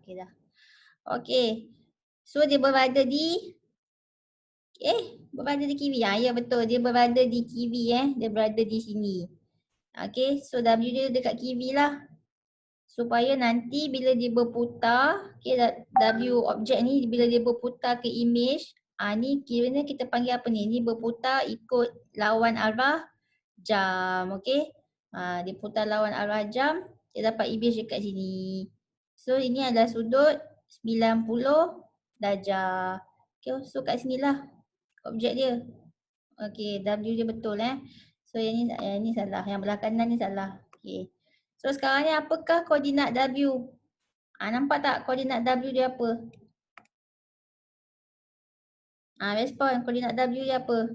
okey dah. Okey. So dia berada di berada di kiri. Ya betul, dia berada di kiri dia berada di sini. Okey, so W dia dekat kiri lah. Supaya nanti bila dia berputar, W objek ni bila dia berputar ke image, ni kiranya kita panggil apa ni? Ni berputar ikut lawan arah jam, okey. Dia putar lawan arah jam, dia dapat image dekat sini. So ini adalah sudut 90 darjah. Okay, so kat sinilah objek dia. Okey, W dia betul So yang ni salah, yang belah kanan ni salah. Okey. So sekarang ni apakah koordinat W? Nampak tak koordinat W dia apa? Respon koordinat W dia apa?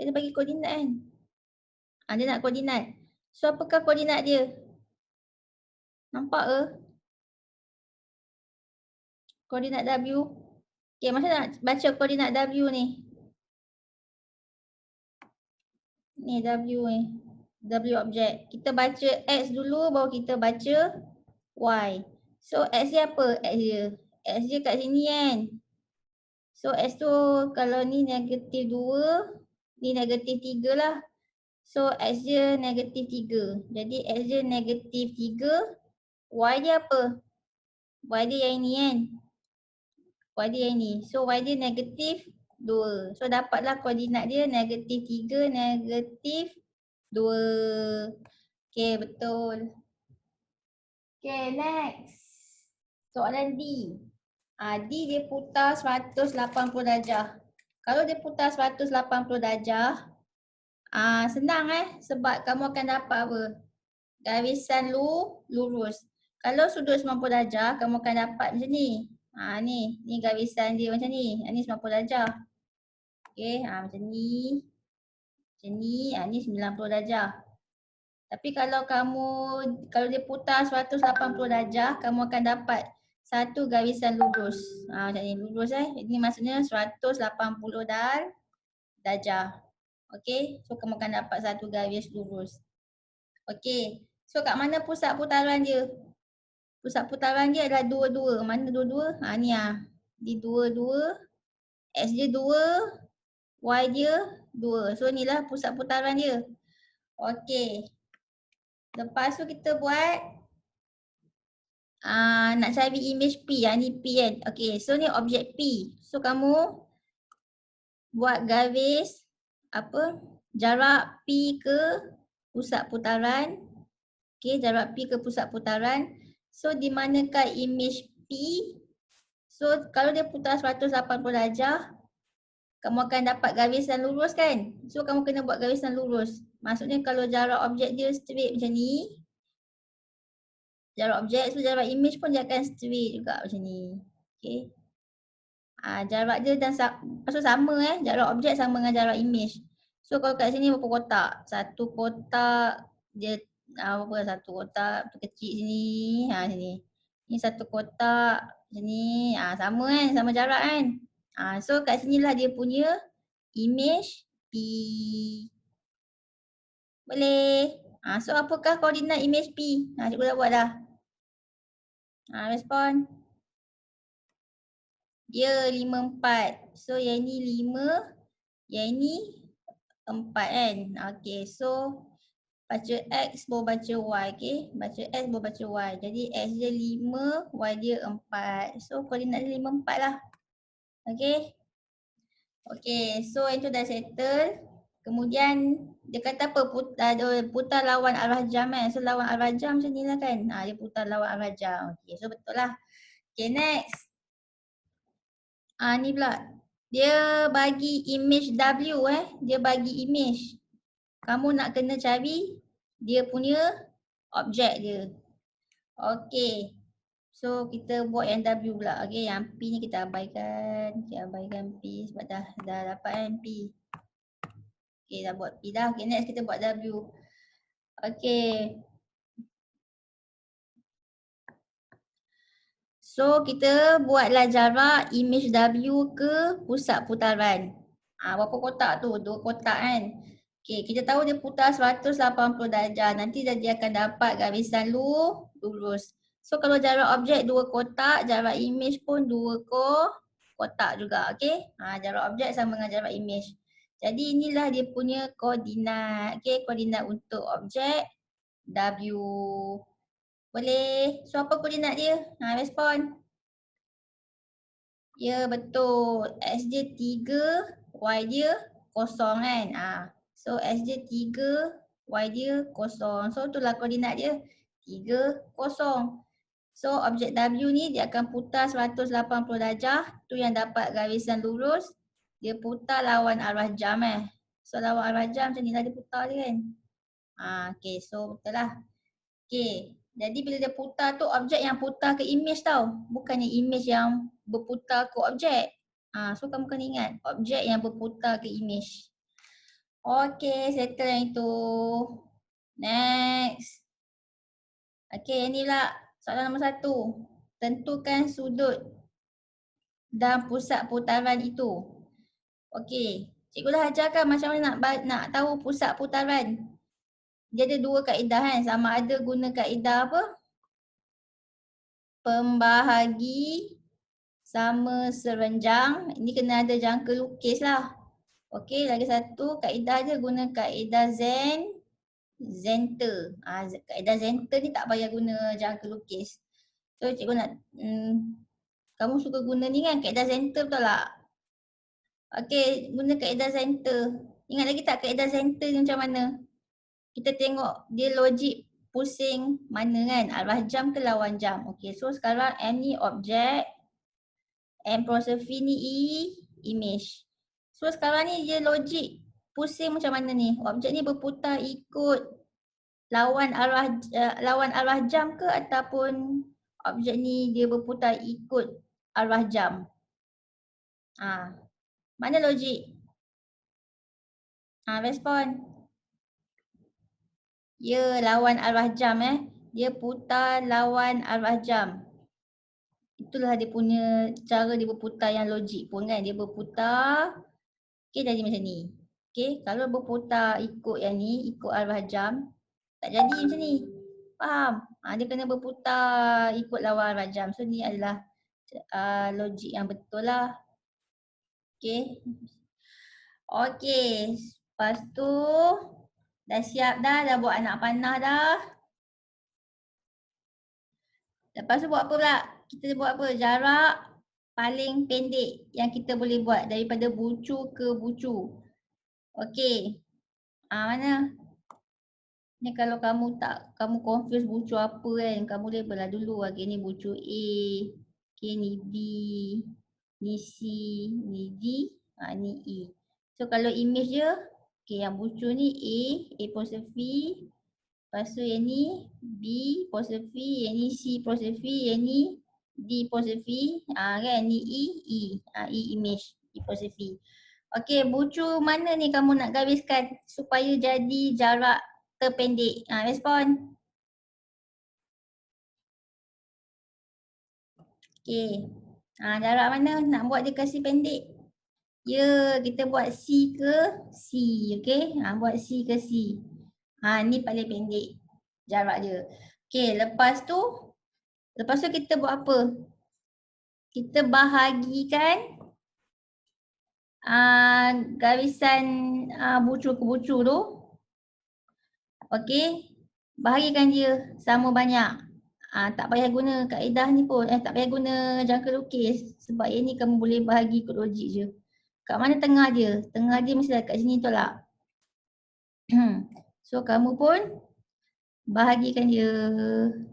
Dia bagi koordinat kan? Dia nak koordinat. So apakah koordinat dia? Nampak ke? Koordinat W. Okey, macam nak baca koordinat W ni? Ni W ni. W objek. Kita baca X dulu baru kita baca Y. So X dia apa? X dia kat sini kan? So X tu kalau ni negatif 2, ni negatif 3 lah. So X dia negatif 3. Jadi X dia negatif 3. Y dia apa? Y dia yang ini kan? Y dia yang ini. So Y dia negatif 2. So dapatlah koordinat dia negatif 3, negatif 2. Okay, betul. Okay, next. Soalan D. D dia putar 180 darjah. Kalau dia putar 180 darjah, senang sebab kamu akan dapat apa? Garisan lurus. Kalau sudut 90 darjah, kamu akan dapat macam ni. Ni garisan dia macam ni. Ni 90 darjah. Okay, macam ni. Macam ni, ni 90 darjah. Tapi kalau dia putar 180 darjah, kamu akan dapat satu garisan lurus. Macam ni lurus Ini maksudnya 180 darjah. Okay, so kamu akan dapat satu garis lurus. Okay, so kat mana pusat putaran dia? Pusat putaran dia adalah 2-2. Mana 2-2? Ni Di 2-2. X dia 2. Y dia 2. So inilah pusat putaran dia. Okay. Lepas tu kita buat nak cari image P. Ni P kan. Okay, so ni objek P. So kamu buat garis jarak P ke pusat putaran. Okay, jarak P ke pusat putaran. So di manakah image P? So kalau dia putar 180 darjah, kamu akan dapat garisan lurus kan? So kamu kena buat garisan lurus. Maksudnya kalau jarak objek dia straight macam ni, jarak objek, so jarak image pun dia akan straight juga macam ni. Okay. Jarak dia sama jarak objek sama dengan jarak image. So kalau kat sini berapa kotak? Satu kotak dia satu kotak tu kecil sini. Sini. Ni satu kotak sini. Sama kan? Sama jarak kan? So kat sinilah dia punya image P. Boleh? So apakah koordinat image P? Cikgu dah buat dah. Respon. Dia 5, 4. So yang ni 5, yang ni 4 kan? Okay, so baca X baru baca Y, okay? Baca X baru baca Y. Jadi X dia 5, Y dia 4. So koordinat dia 5, 4 lah. Okay? Okay, so yang tu dah settle. Kemudian dia kata apa? Putar lawan arah jam kan? So lawan arah jam macam ni lah kan? Dia putar lawan arah jam. Okay, so betul lah. Okay, next. Ni pula. Dia bagi image W Dia bagi image. Kamu nak kena cari dia punya objek dia. Okay. So kita buat yang W pula. Okay, yang P ni kita abaikan. Kita abaikan P sebab dah dapat kan P. Okay, dah buat P dah. Okay, next kita buat W. Okay. So kita buatlah jarak image W ke pusat putaran. Berapa kotak tu? 2 kotak kan? Okay, kita tahu dia putar 180 darjah. Nanti dia akan dapat garisan lurus. So kalau jarak objek 2 kotak, jarak image pun 2 kotak juga. Okay. Jarak objek sama dengan jarak image. Jadi inilah dia punya koordinat. Okay. Koordinat untuk objek W. Boleh? So apa koordinat dia? Respon. Ya betul. X dia 3, Y dia kosong kan. So X dia 3, Y dia kosong. So itulah koordinat dia. 3, kosong. So objek W ni dia akan putar 180 darjah. Tu yang dapat garisan lurus. Dia putar lawan arah jam So lawan arah jam macam ni lah dia putar dia kan. Okay, so betul lah. Okay, jadi bila dia putar tu objek yang putar ke image tau. Bukannya image yang berputar ke objek. So kamu kena ingat objek yang berputar ke image. Okay, settle yang itu. Next. Okay, yang ni pula soalan nombor 1. Tentukan sudut dan pusat putaran itu. Okay, cikgu dah ajarkan macam mana nak tahu pusat putaran. Dia ada 2 kaedah kan, sama ada guna kaedah apa? Pembahagi sama serenjang. Ini kena ada jangka lukis lah. Okey, lagi satu kaedah dia guna kaedah Zenter. Kaedah Zenter ni tak payah guna jangka lukis. So cikgu nak, kamu suka guna ni kan kaedah Zenter betul tak? Okey, guna kaedah Zenter. Ingat lagi tak kaedah Zenter ni macam mana? Kita tengok dia logik pusing mana kan, arah jam ke lawan jam. Okey, so sekarang M ni objek, M proses V ni image. So sekarang ni dia logik pusing macam mana ni? Objek ni berputar ikut lawan arah jam ke ataupun objek ni dia berputar ikut arah jam? Mana logik? Respon. Ya, lawan arah jam Dia putar lawan arah jam. Itulah dia punya cara dia berputar yang logik pun kan. Dia berputar. Okay, jadi macam ni. Okay, kalau berputar ikut yang ni, ikut arah jam, tak jadi macam ni. Faham? Dia kena berputar ikut lawan arah jam. So ni adalah logik yang betul lah. Okay. Okay, lepas tu dah siap dah buat anak panah dah. Lepas tu buat apa pula? Kita buat apa? Jarak paling pendek yang kita boleh buat daripada bucu ke bucu. Okey. Mana? Ni kalau kamu kamu confuse bucu apa kan, kamu label lah dulu. Okay, ni bucu A. Okay, ni B. Ni C. Ni D. Ni E. So kalau image dia, okay, yang bucu ni A apostrophe. Lepas tu yang ni B apostrophe, yang ni C apostrophe, yang ni D apostrophe, kan ni E image apostrophe. Okey, bucu mana ni kamu nak gariskan supaya jadi jarak terpendek? Respon. Okey. Jarak mana nak buat dia kasih pendek? Ya, kita buat C ke C, okey? Buat C ke C. Ni paling pendek jarak dia. Okey, lepas tu kita buat apa? Kita bahagikan garisan bucu ke bucu tu. Okey, bahagikan dia sama banyak. Tak payah guna kaedah ni pun, tak payah guna jangka lukis sebab yang ni kamu boleh bahagi ikut logik je. Kat mana tengah dia? Tengah dia mesti kat sini tolak. So kamu pun bahagikan dia.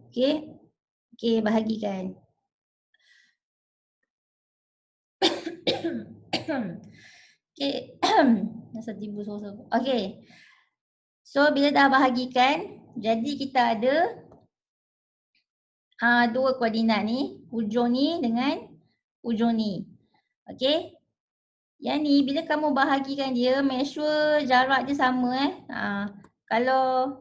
Okey. Okey, bahagikan. Okey. Rasa tiba sorang. Okey. So bila dah bahagikan, jadi kita ada dua koordinat ni, hujung ni dengan hujung ni. Okey. Yang ni bila kamu bahagikan dia, make sure jarak dia sama Kalau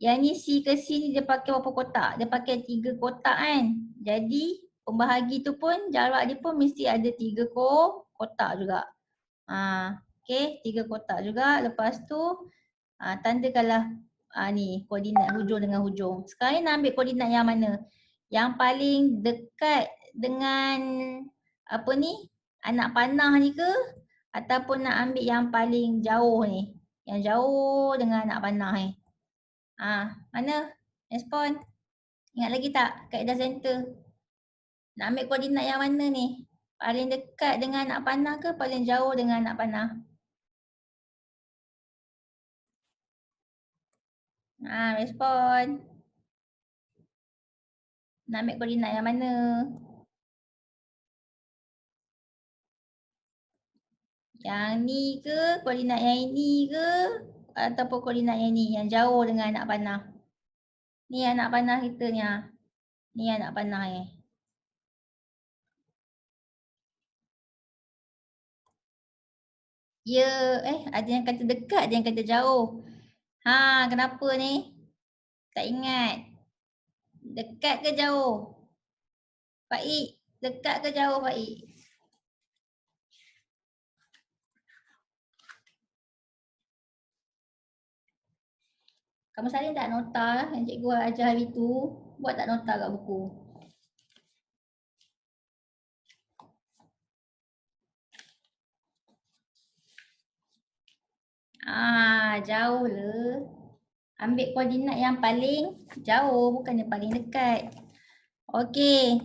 yang ni C ke C ni dia pakai berapa kotak? Dia pakai 3 kotak kan. Jadi pembahagi tu pun jarak dia pun mesti ada 3 kotak juga. Okey, 3 kotak juga. Lepas tu tandakanlah ni koordinat hujung dengan hujung. Sekarang nak ambil koordinat yang mana? yang paling dekat dengan apa ni, anak panah ni ke ataupun nak ambil yang paling jauh ni? Yang jauh dengan anak panah ni. Mana? Respon. Ingat lagi tak kaedah center? Nak ambil koordinat yang mana ni? Paling dekat dengan anak panah ke paling jauh dengan anak panah? Respon. Nak ambil koordinat yang mana? Yang ni ke, koordinat yang ini ke ataupun koordinat yang ni yang jauh dengan anak panah? Ni anak panah kita ni. Ni anak panah ni. Ya, ada yang kata dekat, ada yang kata jauh. Kenapa ni? Tak ingat. Dekat ke jauh? Faik, dekat ke jauh Faik? Kamu salin tak nota yang cikgu ajar hari tu? Buat tak nota kat buku? Jauh lah. Ambil koordinat yang paling jauh, bukan yang paling dekat. Okey.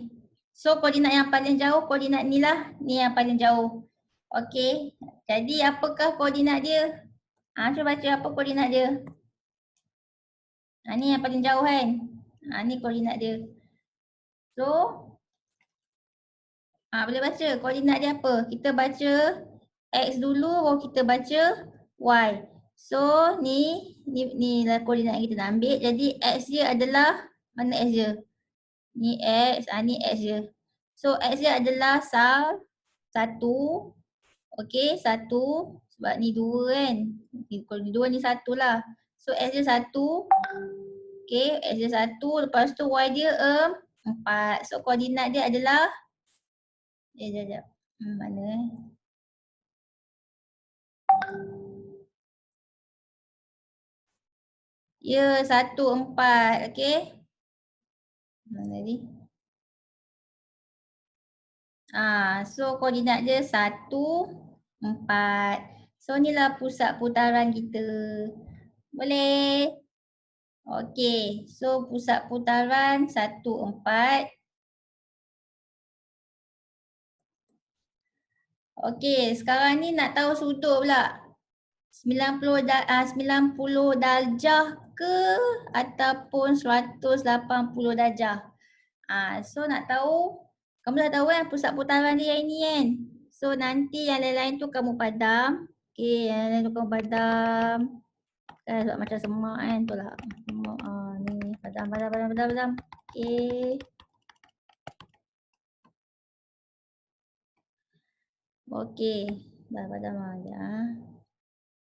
So koordinat yang paling jauh, koordinat ni lah. Ni yang paling jauh. Okey. Jadi apakah koordinat dia? Cuba baca apa koordinat dia. Ni yang paling jauh kan? Ni koordinat dia. So, boleh baca koordinat dia apa? Kita baca X dulu baru kita baca Y. So, ni lah koordinat yang kita nak ambil. Jadi X dia adalah, mana X dia? Ni X, ni X dia. So, X dia adalah 1. Okey, 1. Sebab ni 2 kan. Kalau ni 2 ni 1 lah. So, X dia 1. Okey, X dia 1. Lepas tu Y dia 4. So, koordinat dia adalah sekejap. Mana Ya, 1, 4. Okey. Mana ni? So koordinat dia 1, 4. So inilah pusat putaran kita. Boleh? Okey. So pusat putaran 1, 4. Okey, sekarang ni nak tahu sudut pula. 90 darjah ke ataupun 180 darjah. So nak tahu, kamu dah tahu kan pusat putaran dia yang ini kan. So nanti yang lain-lain tu kamu padam. Okey, yang lain tu kamu padam. Kan sebab macam semak kan tu lah. Ni padam. Okey. Okey, dah padam lah.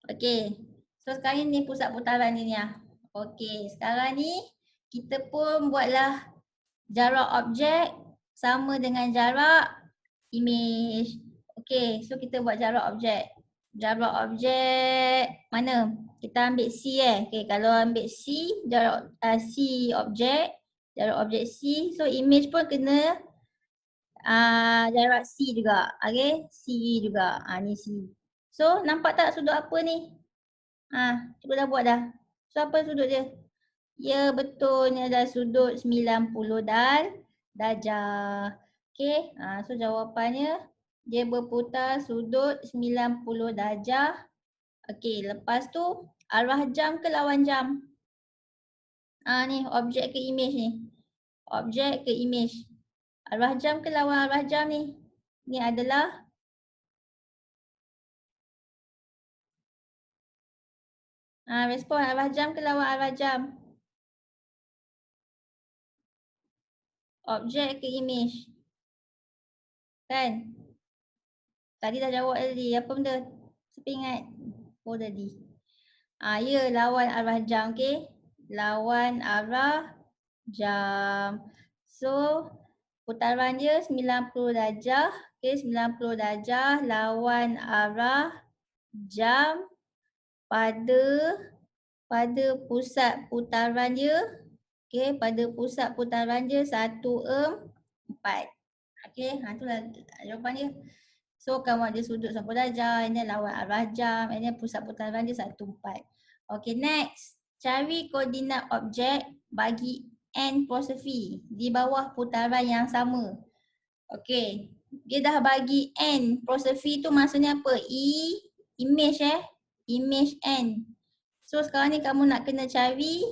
Okey. So sekarang ni pusat putaran ni Okey, sekarang ni kita pun buatlah jarak objek sama dengan jarak image. Okey, so kita buat jarak objek. Jarak objek mana? Kita ambil C Okey, kalau ambil C, jarak C objek, jarak objek C, so image pun kena jarak C juga. Okey, C juga. Ni C. So nampak tak sudut apa ni? Cuba dah buat dah. So apa sudut dia? Ya betul, ni adalah sudut 90 darjah. Okey, so jawapannya dia berputar sudut 90 darjah. Okey, lepas tu arah jam ke lawan jam? Ni objek ke image ni? Objek ke image? Arah jam ke lawan arah jam ni? Ni adalah respon arah jam ke lawan arah jam? Objek ke image? Kan? Tadi dah jawab tadi. Apa benda? Siapa ingat? Tadi. Ya, lawan arah jam. Okay. Lawan arah jam. So, putaran dia 90 darjah. Okay, 90 darjah lawan arah jam pada pusat putaran dia. Okey, pada pusat putaran dia 1, 4. Okey, itulah jawapan dia. So kamu ada sudut 90 darjah, ini lawan arah jam, ini pusat putaran dia 1, 4. Okey, next. Cari koordinat objek bagi n proses V di bawah putaran yang sama. Okey, dia dah bagi n proses V tu maksudnya apa? Image image n. So sekarang ni kamu nak kena cari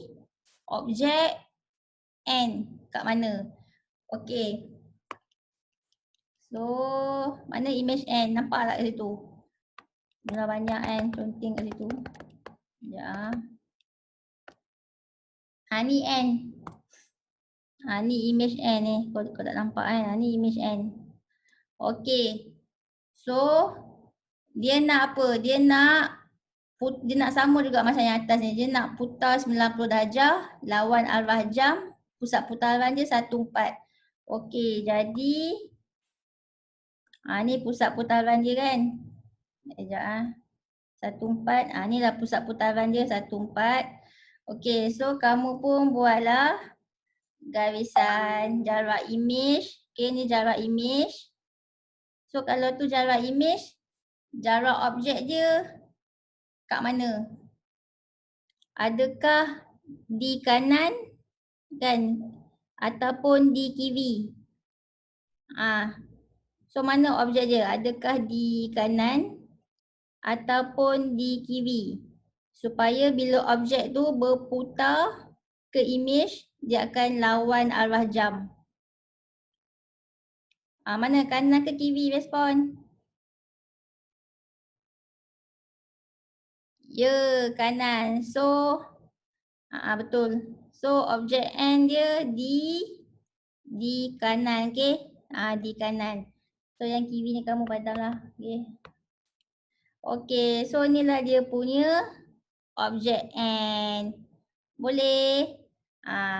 objek n kat mana? Okey. So, mana image n? Nampak tak kat situ? Dah banyak kan conteng kat situ. Ya. Ni n. Ni image n ni. Kau tak nampak kan? Ni image n. Okey. So, dia nak apa? Dia nak sama juga macam yang atas ni. Dia nak putar 90 darjah lawan arah jam. Pusat putaran dia 1, 4. Okey, jadi ni pusat putaran dia kan. Sekejap 1, 4. Inilah pusat putaran dia 1, 4. Okey, so kamu pun buatlah garisan jarak image. Okey, ni jarak image. So kalau tu jarak image, jarak objek dia kat mana? Adakah di kanan kan ataupun di kiri? So mana objek dia? Adakah di kanan ataupun di kiri? Supaya bila objek tu berputar ke image, dia akan lawan arah jam. Mana kanan ke kiri respon? Ya, kanan. So, betul. So, objek N dia di kanan, okey? Di kanan. So, yang kiri ni kamu padamlah, okey? Okey, so inilah dia punya objek N. Boleh?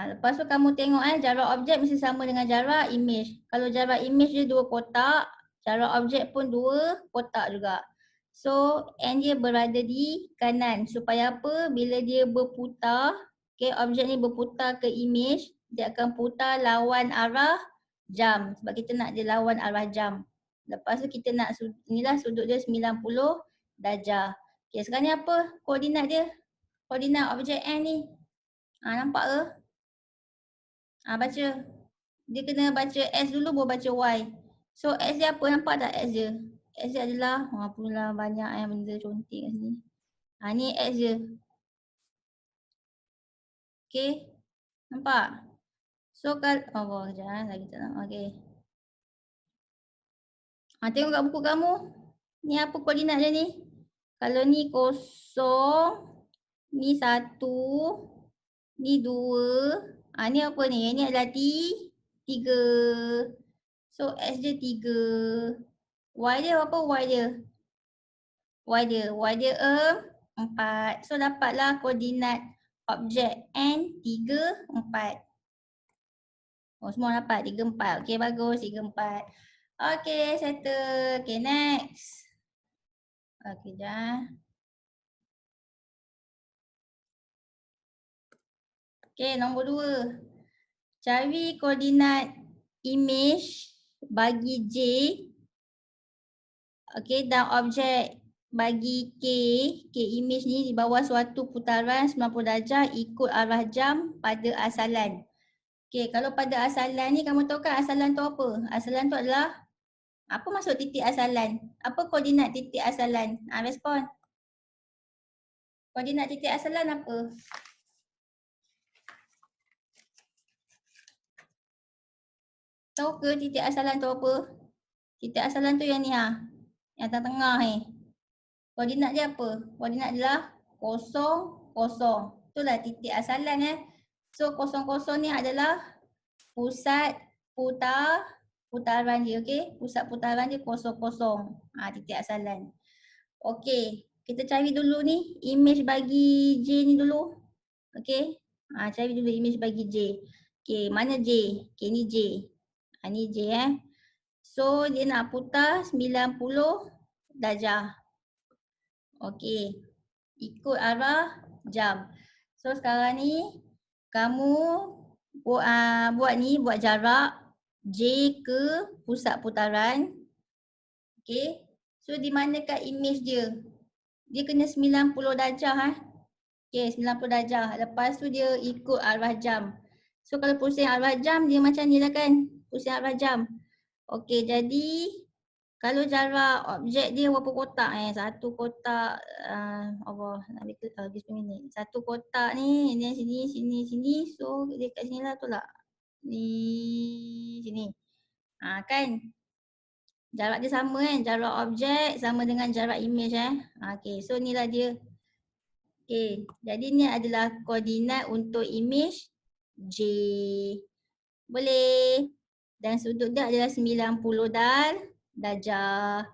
Lepas tu kamu tengok jarak objek mesti sama dengan jarak image. Kalau jarak image dia 2 kotak, jarak objek pun 2 kotak juga. So N dia berada di kanan supaya apa? Bila dia berputar, okay, objek ni berputar ke image, dia akan putar lawan arah jam. Sebab kita nak dia lawan arah jam. Lepas tu kita nak, inilah sudut dia 90 darjah. Okay, sekarang ni apa koordinat dia? Koordinat objek N ni. Nampak ke? Baca. Dia kena baca S dulu baru baca Y. So S dia apa? Nampak tak S dia? S dia adalah, pula banyak benda conteng kat sini. Ni S dia. Okay. Nampak? So kalau, sekejap lagi tak nampak. Okay. Tengok kat buku kamu. Ni apa koordinat dia ni? Kalau ni 0, ni 1, ni 2. Ni apa ni? Ni adalah 3. So S dia 3. Y dia apa Y dia? Y dia 4. So dapatlah koordinat objek N 3, 4. Semua dapat 3, 4. Okay, bagus 3, 4. Okay, settle. Okay, next. Okay, dah. Okay, nombor 2. Cari koordinat image bagi J. Okay, dan objek bagi K image ni di bawah suatu putaran 90 darjah ikut arah jam pada asalan. Okay, kalau pada asalan ni kamu tahu kan asalan tu apa? Asalan tu adalah, apa maksud titik asalan? Apa koordinat titik asalan? Respon. Koordinat titik asalan apa? Tahu ke titik asalan tu apa? Titik asalan tu yang ni yang tengah ni. Koordinat dia apa? Koordinat dia adalah 0, 0. Itulah titik asalan So 0, 0 ni adalah pusat putaran dia, okey? Pusat putaran dia 0, 0. Titik asalan. Okey, kita cari dulu ni image bagi J ni dulu. Okey. Cari dulu image bagi J. Okey, mana J? Okey, ni J. Ni J So dia nak putar 90 darjah. Okey. Ikut arah jam. So sekarang ni kamu buat jarak J ke pusat putaran. Okay. So di manakah image dia? Dia kena 90 darjah. Okay, 90 darjah. Lepas tu dia ikut arah jam. So kalau pusing arah jam dia macam ni lah kan. Pusing arah jam. Okay, jadi kalau jarak objek dia berapa kotak satu kotak Allah nak habis minit. Satu kotak ni sini. So dia kat sini lah tu lah. Ni sini. Kan. Jarak dia sama kan. Jarak objek sama dengan jarak image Okay, so ni lah dia. Okay, jadi ni adalah koordinat untuk image J. Boleh. Dan sudut dia adalah 90 darjah.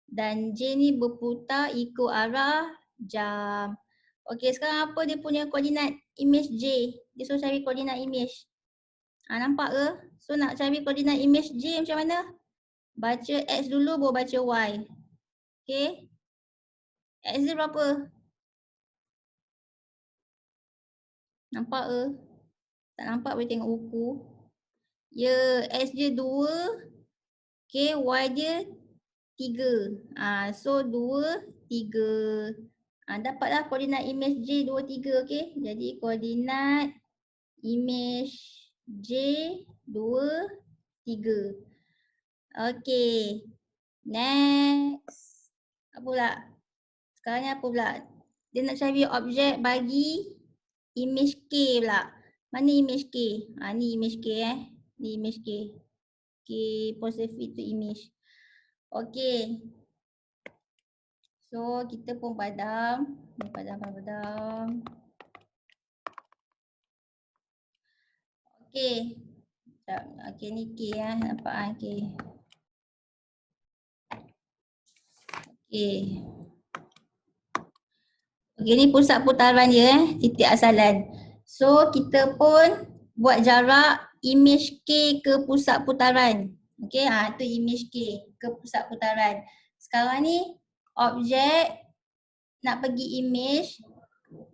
Dan J ni berputar ikut arah jam. Okey, sekarang apa dia punya koordinat image J? Dia suruh cari koordinat image. Nampak ke? So nak cari koordinat image J macam mana? Baca X dulu baru baca Y. Okey. X dia berapa? Nampak ke? Tak nampak boleh tengok buku. Ya, X dia 2. Okey, Y dia 3. So 2, 3. Dapatlah koordinat image J 2, 3. Okey. Jadi koordinat image J 2, 3. Okey. Next. Apa pula? Sekarang ni apa pula? Dia nak cari objek bagi image K pula. Mana image K? Ni image K Ni image K. K positive to image. Okey. So kita pun padam. Padam. Okey. Okey ni K nampak K. Okey. Okey ni pusat putaran dia titik asalan. So kita pun buat jarak image K ke pusat putaran. Okey, tu image K ke pusat putaran. Sekarang ni objek nak pergi image,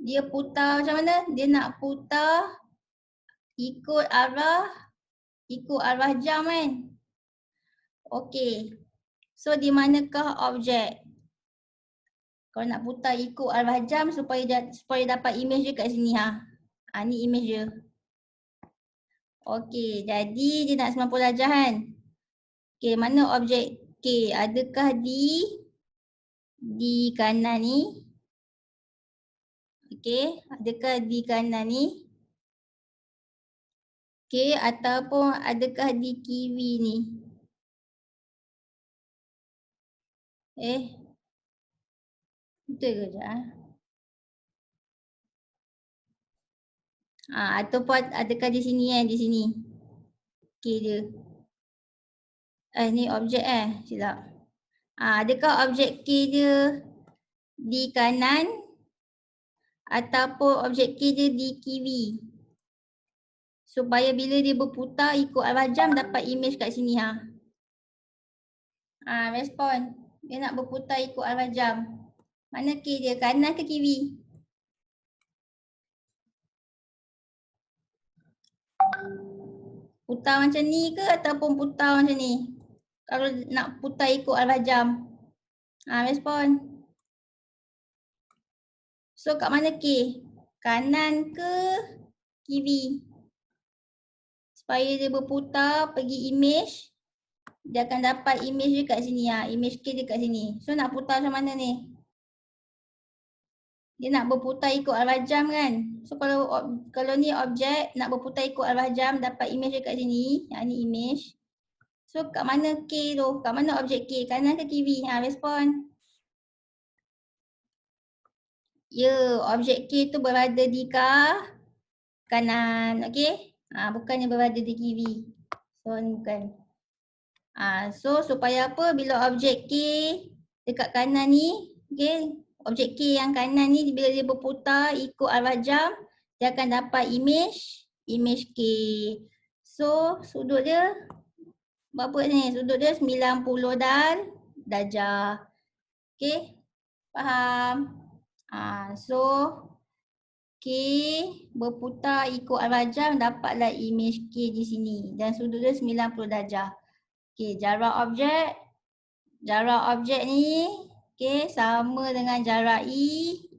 dia putar macam mana? Dia nak putar ikut arah jam kan? Okey. So di manakah objek? Kalau nak putar ikut arah jam supaya dapat image dia kat sini ni image dia. Okey, jadi dia nak 90 darjah kan? Okey, mana objek K? Adakah di kanan ni? Okey, adakah di kanan ni? Okey, ataupun adakah di kiri ni? Betul ke ataupun adakah di sini di sini? Okey dia. Ni objek silap. Adakah objek K dia di kanan ataupun objek K dia di kiri? Supaya bila dia berputar ikut arah jam dapat image kat sini respon. Dia nak berputar ikut arah jam. Mana K dia? Kanan ke kiri? Putar macam ni ke ataupun putar macam ni? Kalau nak putar ikut arah jam. Respon. So kat mana K? Kanan ke kiri? Supaya dia berputar pergi image, dia akan dapat image dia kat sini image K dia kat sini. So nak putar macam mana ni? Dia nak berputar ikut arah jam kan? So kalau ni objek nak berputar ikut arah jam dapat image dia kat sini. Ni image. So kat mana K tu? Kat mana objek K? Kanan ke kiri? Respon. Ya, objek K tu berada di kanan. Okey? Bukannya berada di kiri. So ni bukan. So supaya apa? Bila objek K dekat kanan ni, okey, objek K yang kanan ni bila dia berputar ikut arah jam, dia akan dapat image K. So sudut dia berapa ni? Sudut dia 90 darjah. Okey? Faham? So K berputar ikut arah jam, dapatlah imej K di sini dan sudut dia 90 darjah. Okey, jarak objek ni okey sama dengan jarak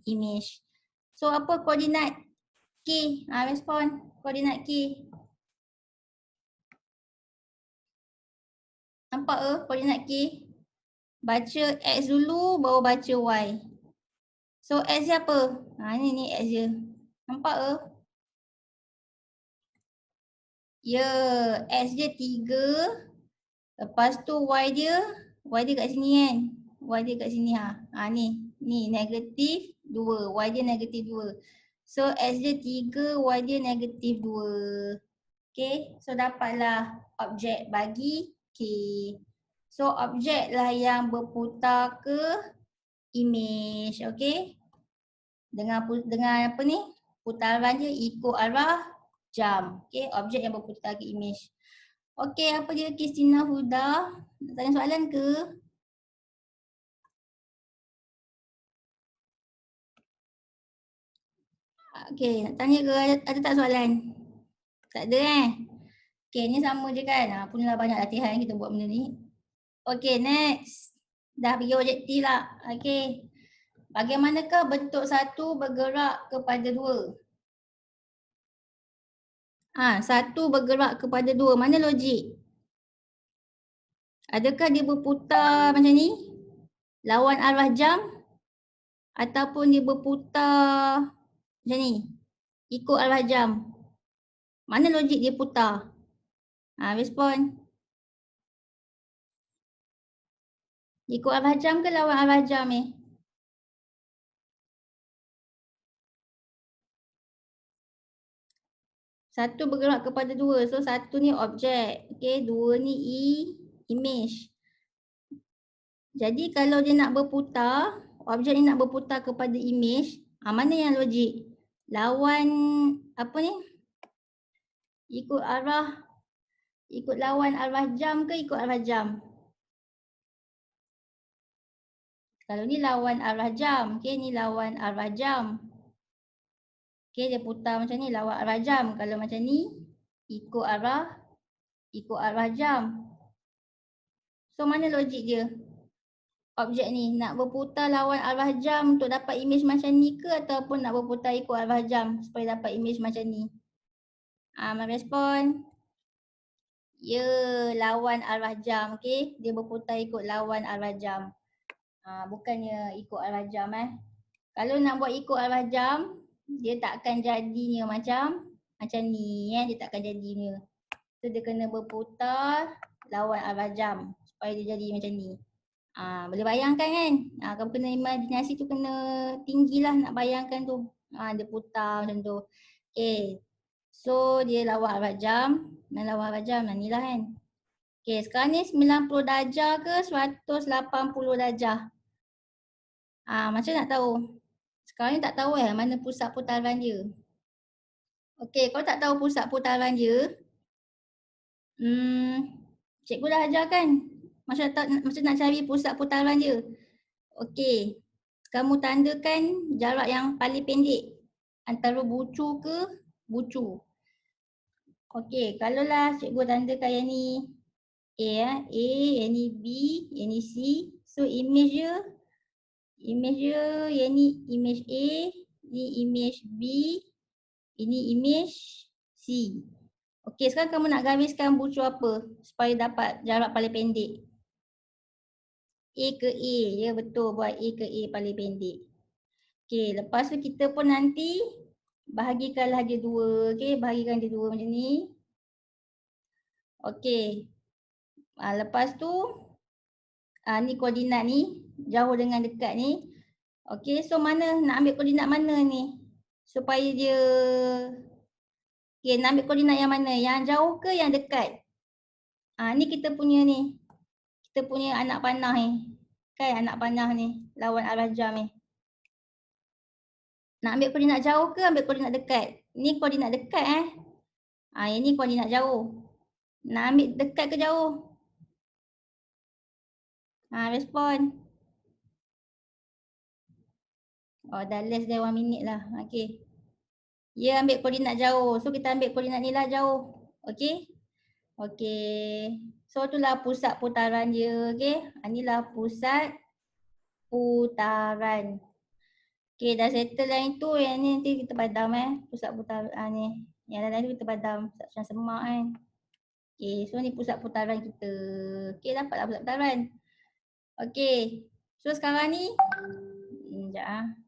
imej. So apa koordinat K? Respon koordinat K. Nampak ke koordinat K? Baca X dulu baru baca Y. So X dia apa? Ni X dia. Nampak ke? Ya, X dia 3. Lepas tu Y dia kat sini kan? Y dia kat sini ni negatif 2, Y dia negatif 2. So X dia 3, Y dia negatif 2. Okay, so dapatlah objek bagi K. So objek lah yang berputar ke imej, okay? Dengan apa ni? Putaran dia ikut arah jam. Okay, objek yang berputar ke imej. Okay, apa dia Kristina Huda? Nak tanya soalan ke? Okay, nak tanya ke? Ada tak soalan? Tak ada Okay, ni sama je kan? Punyalah banyak latihan kita buat benda ni. Okay, next. Dah pergi objektif lah. Okay. Bagaimanakah bentuk satu bergerak kepada dua? Satu bergerak kepada dua. Mana logik? Adakah dia berputar macam ni? Lawan arah jam? Ataupun dia berputar macam ni? Ikut arah jam? Mana logik dia putar? Respon. Ikut arah jam ke lawan arah jam ni? Satu bergerak kepada dua. So satu ni objek. Okay, dua ni image. Jadi kalau dia nak berputar, objek ni nak berputar kepada image, mana yang logik? Lawan apa ni? Ikut lawan arah jam ke ikut arah jam? Kalau ni lawan arah jam, okay, ni lawan arah jam. Okay, dia putar macam ni lawan arah jam. Kalau macam ni, ikut arah jam. So mana logik dia? Objek ni nak berputar lawan arah jam untuk dapat imej macam ni ke ataupun nak berputar ikut arah jam supaya dapat imej macam ni? Merespon. Ya, lawan arah jam. Okay, dia berputar ikut lawan arah jam. Bukannya ikut arah jam Kalau nak buat ikut arah jam, dia tak akan jadinya macam ni dia tak akan jadinya. So dia kena berputar lawan arah jam supaya dia jadi macam ni. Boleh bayangkan kan? Kalau kena imajinasi tu kena tinggi lah nak bayangkan tu. Dia putar macam tu. Okay. So dia lawan arah jam. Lawan arah jam ni lah kan. Okay, sekarang ni 90 darjah ke 180 darjah? Macam nak tahu? Sekarang ni tak tahu mana pusat putaran dia. Okay, kalau tak tahu pusat putaran dia, cikgu dah ajar kan? Macam nak cari pusat putaran dia. Okay, kamu tandakan jarak yang paling pendek antara bucu ke bucu. Okay, kalaulah cikgu tandakan yang ni A, yang ni B, yang ni C. So image dia yang ni image A, ni image B, ini image C. Okay, sekarang kamu nak gariskan bucu apa supaya dapat jarak paling pendek? A ke A, ya betul, buat A ke A paling pendek. Okay, lepas tu kita pun nanti bahagikanlah dia dua. Okay, bahagikan dia dua macam ni. Okay, lepas tu ni koordinat ni, jauh dengan dekat ni. Okay, so mana nak ambil koordinat mana ni? Supaya dia, okay, nak ambil koordinat yang mana? Yang jauh ke yang dekat? Ni kita punya ni. Kita punya anak panah ni. Kan anak panah ni, lawan arah jam ni. Nak ambil koordinat jauh ke ambil koordinat dekat? Ni koordinat dekat yang ni koordinat jauh. Nak ambil dekat ke jauh? Respon. Dah less than 1 minute lah. Okay. Dia ambil koordinat jauh. So kita ambil koordinat ni lah jauh. Okey. Okey. So itulah pusat putaran dia. Okey. Inilah pusat putaran. Okey, dah settle yang itu. Yang ni nanti kita padam pusat putaran ni. Yang lain tu kita padam. Macam semak kan. Okey, so ni pusat putaran kita. Okey, dapatlah pusat putaran. Okey. So sekarang ni sekejap